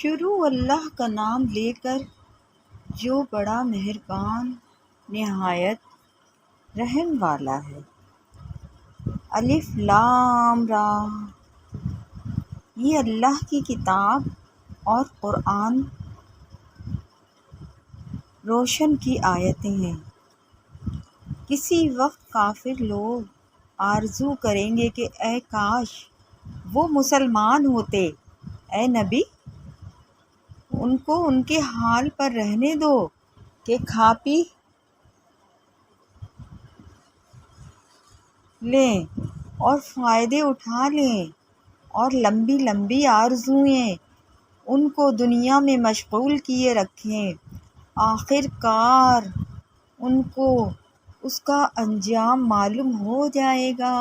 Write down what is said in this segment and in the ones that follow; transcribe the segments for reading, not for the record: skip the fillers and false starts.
شروع اللہ کا نام لے کر جو بڑا مہربان نہایت رحم والا ہے۔ الف لام را، یہ اللہ کی کتاب اور قرآن روشن کی آیتیں ہیں۔ کسی وقت کافر لوگ آرزو کریں گے کہ اے کاش وہ مسلمان ہوتے۔ اے نبی، ان کو ان کے حال پر رہنے دو کہ کھا پی لیں اور فائدے اٹھا لیں، اور لمبی لمبی آرزوئیں ان کو دنیا میں مشغول کیے رکھیں۔ آخر کار ان کو اس کا انجام معلوم ہو جائے گا،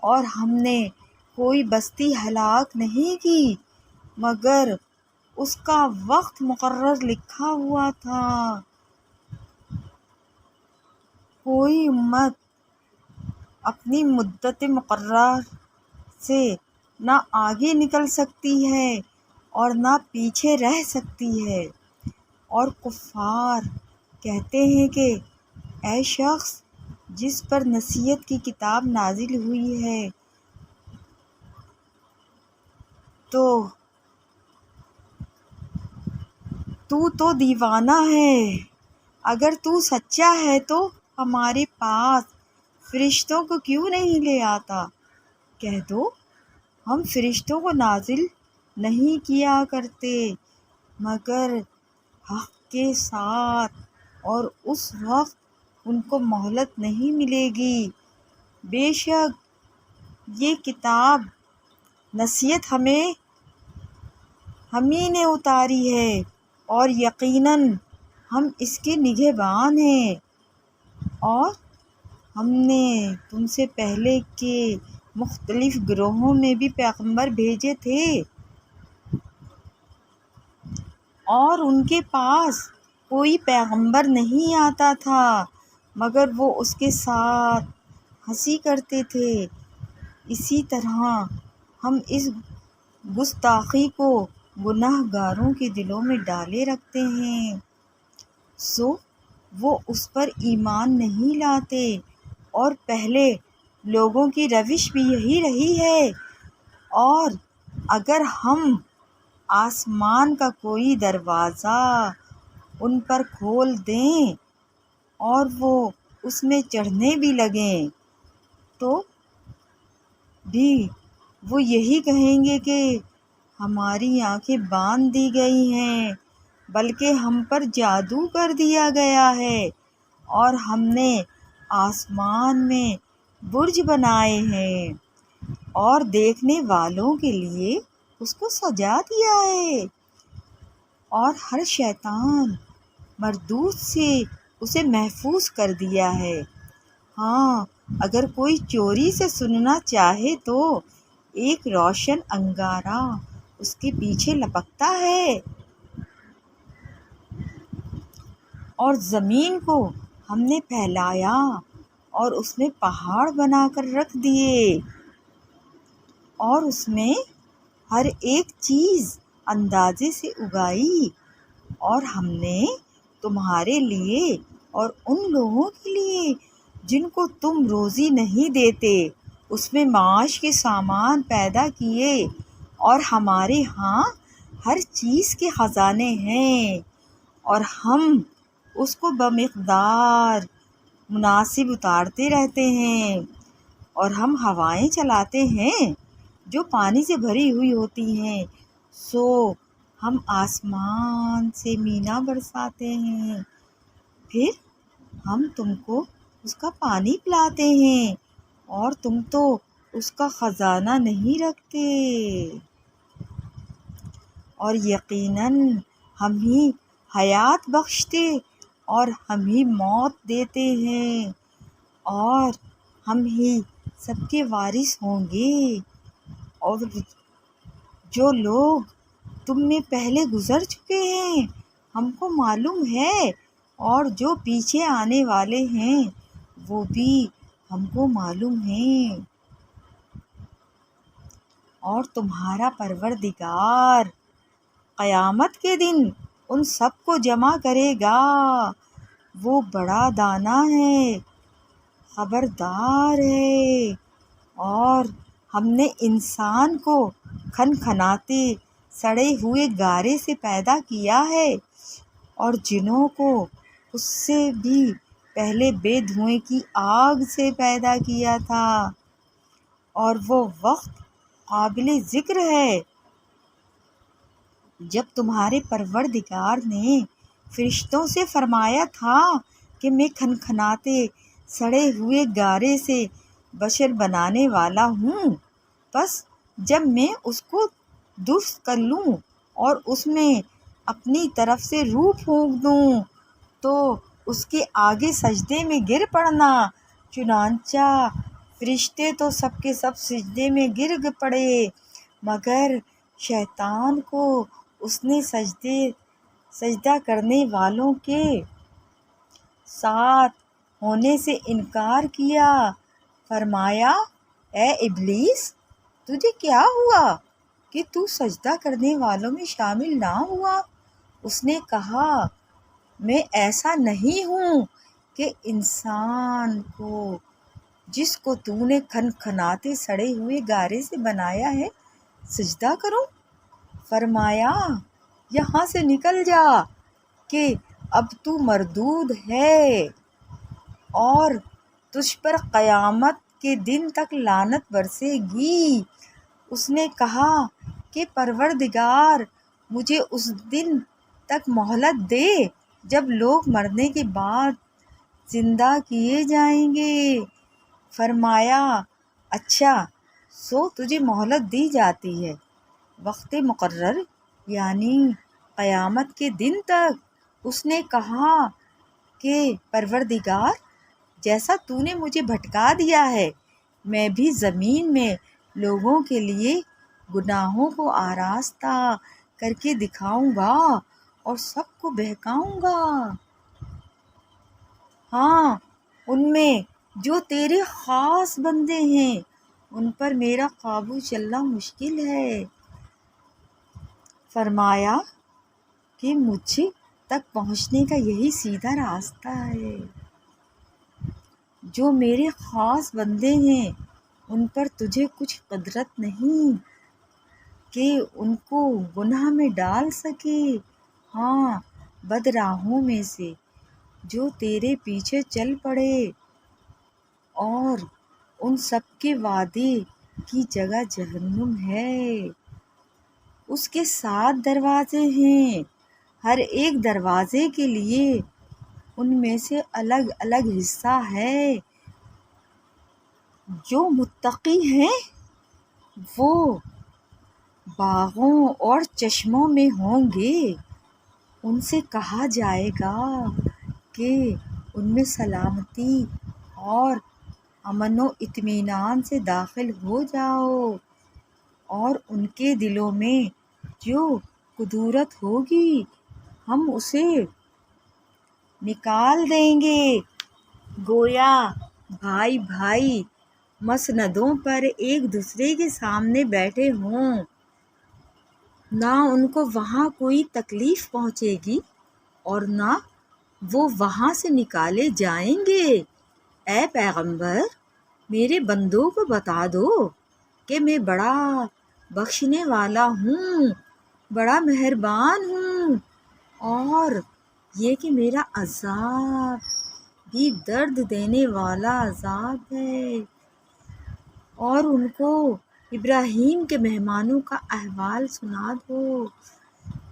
اور ہم نے کوئی بستی ہلاک نہیں کی مگر اس کا وقت مقرر لکھا ہوا تھا۔ کوئی امت اپنی مدت مقررہ سے نہ آگے نکل سکتی ہے اور نہ پیچھے رہ سکتی ہے۔ اور کفار کہتے ہیں کہ اے شخص جس پر نصیحت کی کتاب نازل ہوئی ہے تو دیوانہ ہے، اگر تو سچا ہے تو ہمارے پاس فرشتوں کو کیوں نہیں لے آتا؟ کہہ دو ہم فرشتوں کو نازل نہیں کیا کرتے مگر حق کے ساتھ، اور اس وقت ان کو مہلت نہیں ملے گی۔ بے شک یہ کتاب نصیحت ہمیں نے اتاری ہے، اور یقیناً ہم اس کے نگہبان ہیں۔ اور ہم نے تم سے پہلے کے مختلف گروہوں میں بھی پیغمبر بھیجے تھے، اور ان کے پاس کوئی پیغمبر نہیں آتا تھا مگر وہ اس کے ساتھ ہنسی کرتے تھے۔ اسی طرح ہم اس گستاخی کو گناہ گاروں کے دلوں میں ڈالے رکھتے ہیں، سو وہ اس پر ایمان نہیں لاتے، اور پہلے لوگوں کی روش بھی یہی رہی ہے۔ اور اگر ہم آسمان کا کوئی دروازہ ان پر کھول دیں اور وہ اس میں چڑھنے بھی لگیں تو بھی وہ یہی کہیں گے کہ ہماری آنکھیں باندھ دی گئی ہیں، بلکہ ہم پر جادو کر دیا گیا ہے، اور ہم نے آسمان میں برج بنائے ہیں اور دیکھنے والوں کے لیے اس کو سجا دیا ہے، اور ہر شیطان مردود سے اسے محفوظ کر دیا ہے۔ ہاں اگر کوئی چوری سے سننا چاہے تو ایک روشن انگارہ اس کے پیچھے لپکتا ہے، اور زمین کو ہم نے پھیلایا اور اس میں پہاڑ بنا کر رکھ دیے، اور اس میں ہر ایک چیز اندازے سے اگائی، اور ہم نے تمہارے لیے اور ان لوگوں کے لیے جن کو تم روزی نہیں دیتے اس میں معاش کے سامان پیدا کیے، اور ہمارے ہاں ہر چیز کے خزانے ہیں، اور ہم اس کو بمقدار مناسب اتارتے رہتے ہیں، اور ہم ہوائیں چلاتے ہیں جو پانی سے بھری ہوئی ہوتی ہیں، سو ہم آسمان سے مینا برساتے ہیں، پھر ہم تم کو اس کا پانی پلاتے ہیں، اور تم تو اس کا خزانہ نہیں رکھتے۔ اور یقیناً ہم ہی حیات بخشتے اور ہم ہی موت دیتے ہیں، اور ہم ہی سب کے وارث ہوں گے۔ اور جو لوگ تم میں پہلے گزر چکے ہیں ہم کو معلوم ہے، اور جو پیچھے آنے والے ہیں وہ بھی ہم کو معلوم ہیں، اور تمہارا پروردگار قیامت کے دن ان سب کو جمع کرے گا۔ وہ بڑا دانا ہے، خبردار ہے۔ اور ہم نے انسان کو کھنکھناتے سڑے ہوئے گارے سے پیدا کیا ہے، اور جنوں کو اس سے بھی پہلے بے دھوئیں کی آگ سے پیدا کیا تھا، اور وہ وقت قابل ذکر ہے جب تمہارے پروردگار نے فرشتوں سے فرمایا تھا کہ میں کھنکھناتے سڑے ہوئے گارے سے بشر بنانے والا ہوں، بس جب میں اس کو درست کر لوں اور اس میں اپنی طرف سے روح پھونک دوں تو اس کے آگے سجدے میں گر پڑنا۔ چنانچہ فرشتے تو سب کے سب سجدے میں گر پڑے، مگر شیطان کو اس نے سجدہ کرنے والوں کے ساتھ ہونے سے انکار کیا۔ فرمایا، اے ابلیس، تجھے کیا ہوا کہ تو سجدہ کرنے والوں میں شامل نہ ہوا؟ اس نے کہا، میں ایسا نہیں ہوں کہ انسان کو جس کو تو نے کھنکھناتے سڑے ہوئے گارے سے بنایا ہے سجدہ کروں۔ فرمایا، یہاں سے نکل جا کہ اب تو مردود ہے اور تجھ پر قیامت کے دن تک لعنت برسے گی۔ اس نے کہا کہ پروردگار، مجھے اس دن تک مہلت دے جب لوگ مرنے کے بعد زندہ کیے جائیں گے۔ فرمایا، اچھا، سو تجھے مہلت دی جاتی ہے وقت مقرر یعنی قیامت کے دن تک۔ اس نے کہا کہ پروردگار، جیسا تو نے مجھے بھٹکا دیا ہے، میں بھی زمین میں لوگوں کے لیے گناہوں کو آراستہ کر کے دکھاؤں گا اور سب کو بہکاؤں گا۔ ہاں، ان میں جو تیرے خاص بندے ہیں ان پر میرا قابو چلنا مشکل ہے۔ فرمایا کہ مجھ تک پہنچنے کا یہی سیدھا راستہ ہے۔ جو میرے خاص بندے ہیں ان پر تجھے کچھ قدرت نہیں کہ ان کو گناہ میں ڈال سکے۔ ہاں، بد راہوں میں سے جو تیرے پیچھے چل پڑے، اور ان سب کے وعدے کی جگہ جہنم ہے۔ اس کے 7 دروازے ہیں، ہر ایک دروازے کے لیے ان میں سے الگ الگ حصہ ہے۔ جو متقی ہیں وہ باغوں اور چشموں میں ہوں گے۔ ان سے کہا جائے گا کہ ان میں سلامتی اور امن و اطمینان سے داخل ہو جاؤ، اور ان کے دلوں میں جو کدورت ہوگی ہم اسے نکال دیں گے۔ گویا بھائی بھائی مسندوں پر ایک دوسرے کے سامنے بیٹھے ہوں، نہ ان کو وہاں کوئی تکلیف پہنچے گی اور نہ وہ وہاں سے نکالے جائیں گے۔ اے پیغمبر، میرے بندوں کو بتا دو کہ میں بڑا بخشنے والا ہوں، بڑا مہربان ہوں، اور یہ کہ میرا عذاب بھی درد دینے والا عذاب ہے۔ اور ان کو ابراہیم کے مہمانوں کا احوال سنا دو۔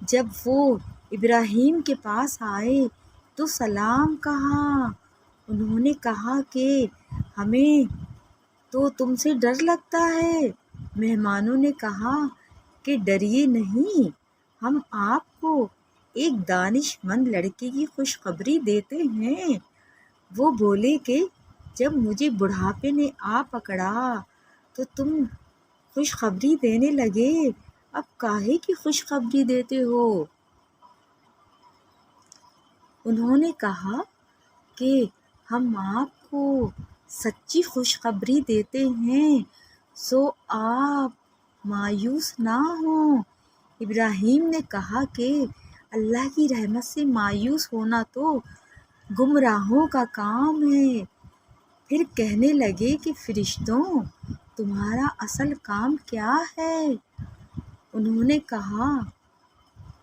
جب وہ ابراہیم کے پاس آئے تو سلام کہا۔ انہوں نے کہا کہ ہمیں تو تم سے ڈر لگتا ہے۔ مہمانوں نے کہا کہ ڈریے نہیں، ہم آپ کو ایک دانش مند لڑکے کی خوشخبری دیتے ہیں۔ وہ بولے کہ جب مجھے بڑھاپے نے آ پکڑا تو تم خوشخبری دینے لگے، اب کاہے کی خوشخبری دیتے ہو؟ انہوں نے کہا کہ ہم آپ کو سچی خوشخبری دیتے ہیں، سو آپ مایوس نہ ہوں۔ ابراہیم نے کہا کہ اللہ کی رحمت سے مایوس ہونا تو گمراہوں کا کام ہے۔ پھر کہنے لگے کہ فرشتوں، تمہارا اصل کام کیا ہے؟ انہوں نے کہا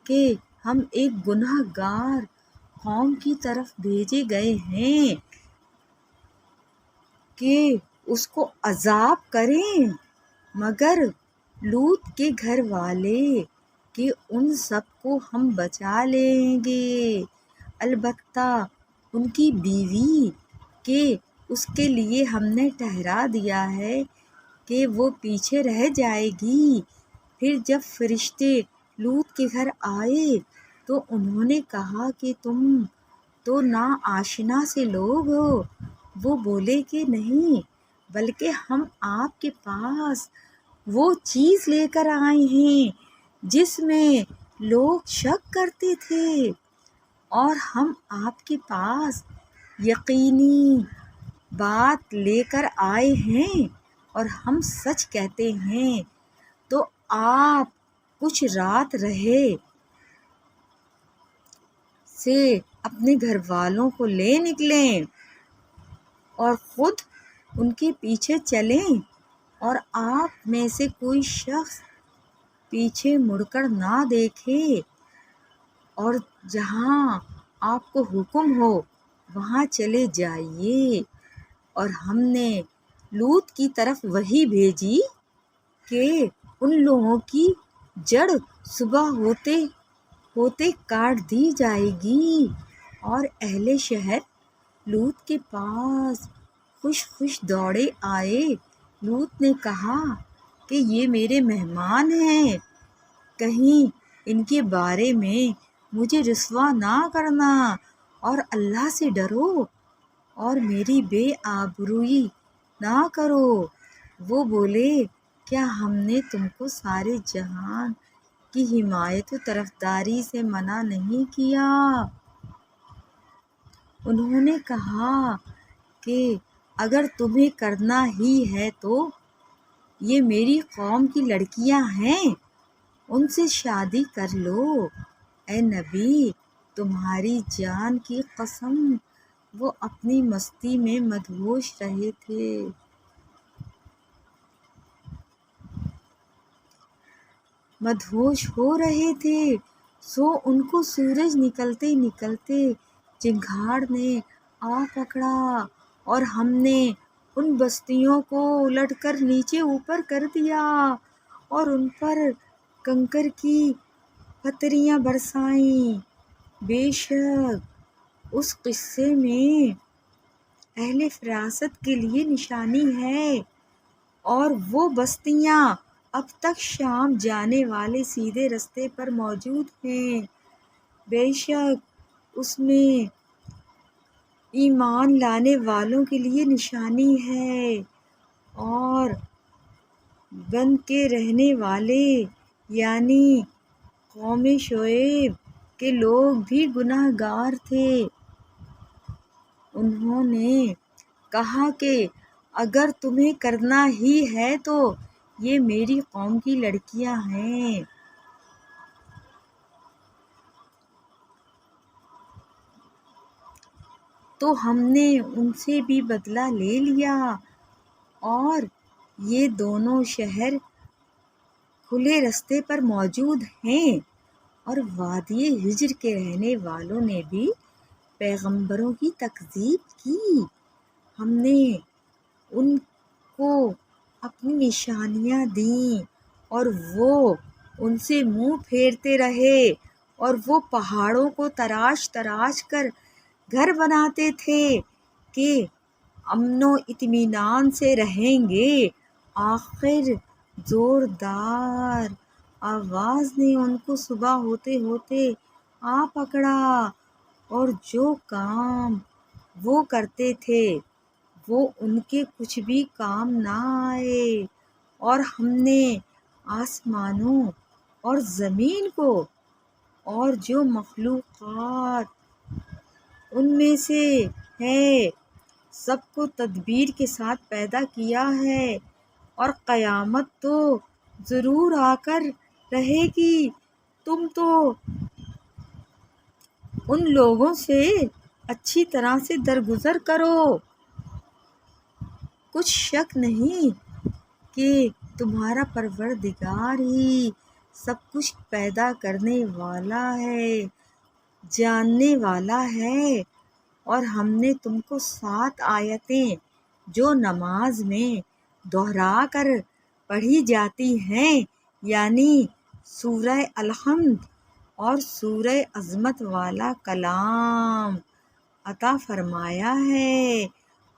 کہ ہم ایک گناہ گار قوم کی طرف بھیجے گئے ہیں کہ اس کو عذاب کریں، مگر لوط کے گھر والے کہ ان سب کو ہم بچا لیں گے، البتہ ان کی بیوی کہ اس کے لیے ہم نے ٹھہرا دیا ہے کہ وہ پیچھے رہ جائے گی۔ پھر جب فرشتے لوط کے گھر آئے تو انہوں نے کہا کہ تم تو ناآشنا سے لوگ ہو۔ وہ بولے کہ نہیں، بلکہ ہم آپ کے پاس وہ چیز لے کر آئے ہیں جس میں لوگ شک کرتے تھے، اور ہم آپ کے پاس یقینی بات لے کر آئے ہیں اور ہم سچ کہتے ہیں۔ تو آپ کچھ رات رہے سے اپنے گھر والوں کو لے نکلیں اور خود ان کے پیچھے چلیں، اور آپ میں سے کوئی شخص پیچھے مڑ کر نہ دیکھے، اور جہاں آپ کو حکم ہو وہاں چلے جائیے۔ اور ہم نے لوط کی طرف وحی بھیجی کہ ان لوگوں کی جڑ صبح ہوتے ہوتے کاٹ دی جائے گی، اور اہل شہر لوط کے پاس خوش خوش دوڑے آئے۔ لوط نے کہا کہ یہ میرے مہمان ہیں، کہیں ان کے بارے میں مجھے رسوا نہ کرنا، اور اللہ سے ڈرو اور میری بے آبروئی نہ کرو۔ وہ بولے، کیا ہم نے تم کو سارے جہان کی حمایت و طرفداری سے منع نہیں کیا؟ انہوں نے کہا کہ اگر تمہیں کرنا ہی ہے تو یہ میری قوم کی لڑکیاں ہیں، ان سے شادی کر لو۔ اے نبی، تمہاری جان کی قسم، وہ اپنی مستی میں مدہوش رہے تھے۔ مدہوش ہو رہے تھے، سو ان کو سورج نکلتے نکلتے چنگھاڑ نے آ پکڑا، اور ہم نے ان بستیوں کو الٹ کر نیچے اوپر کر دیا اور ان پر کنکر کی پتھریاں برسائیں۔ بے شک اس قصے میں اہل فراست کے لیے نشانی ہے، اور وہ بستیاں اب تک شام جانے والے سیدھے رستے پر موجود ہیں۔ بے شک اس میں ایمان لانے والوں کے لیے نشانی ہے، اور بن کے رہنے والے یعنی قوم شعیب کے لوگ بھی گناہ گار تھے۔ انہوں نے کہا کہ اگر تمہیں کرنا ہی ہے تو یہ میری قوم کی لڑکیاں ہیں۔ تو ہم نے ان سے بھی بدلہ لے لیا، اور یہ دونوں شہر کھلے رستے پر موجود ہیں، اور وادی ہجر کے رہنے والوں نے بھی پیغمبروں کی تکذیب کی۔ ہم نے ان کو اپنی نشانیاں دیں اور وہ ان سے منہ پھیرتے رہے، اور وہ پہاڑوں کو تراش تراش کر گھر بناتے تھے کہ امن و اطمینان سے رہیں گے۔ آخر زوردار آواز نے ان کو صبح ہوتے ہوتے آ پکڑا، اور جو کام وہ کرتے تھے وہ ان کے کچھ بھی کام نہ آئے، اور ہم نے آسمانوں اور زمین کو اور جو مخلوقات ان میں سے ہے سب کو تدبیر کے ساتھ پیدا کیا ہے، اور قیامت تو ضرور آ کر رہے گی، تم تو ان لوگوں سے اچھی طرح سے درگزر کرو۔ کچھ شک نہیں کہ تمہارا پروردگار ہی سب کچھ پیدا کرنے والا ہے، جاننے والا ہے۔ اور ہم نے تم کو 7 آیتیں جو نماز میں دہرا کر پڑھی جاتی ہیں، یعنی سورہ الحمد اور سورہ عظمت والا کلام عطا فرمایا ہے۔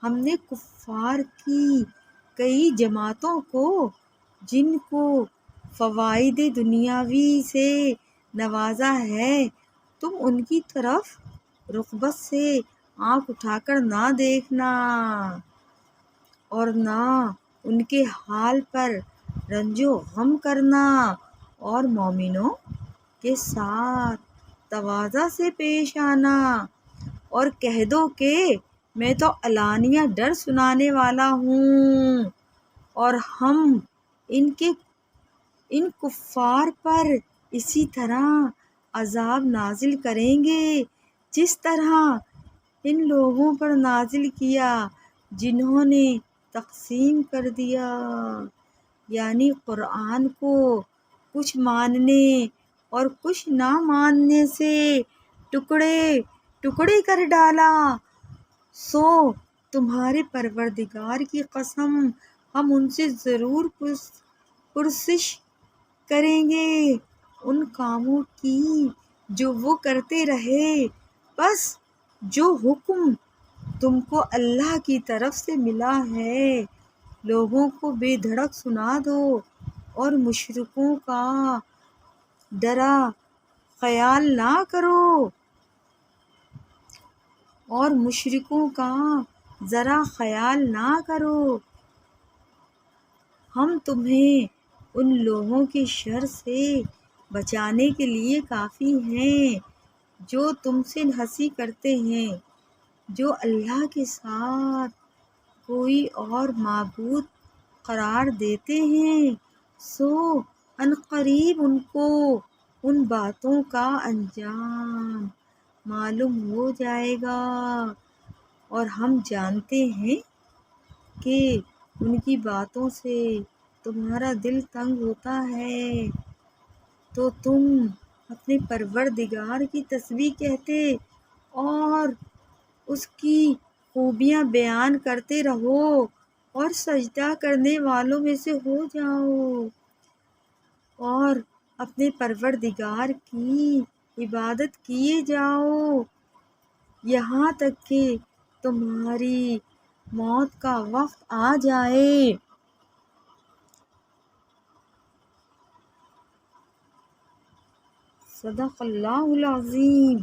ہم نے کفار کی کئی جماعتوں کو، جن کو فوائد دنیاوی سے نوازا ہے، تم ان کی طرف رغبت سے آنکھ اٹھا کر نہ دیکھنا اور نہ ان کے حال پر رنج و غم کرنا، اور مومنوں کے ساتھ تواضع سے پیش آنا، اور کہہ دو کہ میں تو علانیہ ڈر سنانے والا ہوں، اور ہم ان کفار پر اسی طرح عذاب نازل کریں گے جس طرح ان لوگوں پر نازل کیا جنہوں نے تقسیم کر دیا، یعنی قرآن کو کچھ ماننے اور کچھ نہ ماننے سے ٹکڑے ٹکڑے کر ڈالا۔ سو تمہارے پروردگار کی قسم، ہم ان سے ضرور پرسش کریں گے ان کاموں کی جو وہ کرتے رہے۔ بس جو حکم تم کو اللہ کی طرف سے ملا ہے، لوگوں کو بے دھڑک سنا دو، اور مشرکوں کا ذرا خیال نہ کرو۔ ہم تمہیں ان لوگوں کے شر سے بچانے کے لیے کافی ہیں جو تم سے ہنسی کرتے ہیں، جو اللہ کے ساتھ کوئی اور معبود قرار دیتے ہیں۔ سو عنقریب ان کو ان باتوں کا انجام معلوم ہو جائے گا، اور ہم جانتے ہیں کہ ان کی باتوں سے تمہارا دل تنگ ہوتا ہے، تو تم اپنے پروردگار کی تسبیح کہتے اور اس کی خوبیاں بیان کرتے رہو، اور سجدہ کرنے والوں میں سے ہو جاؤ، اور اپنے پروردگار کی عبادت کیے جاؤ یہاں تک کہ تمہاری موت کا وقت آ جائے۔ صدق اللہ العظیم۔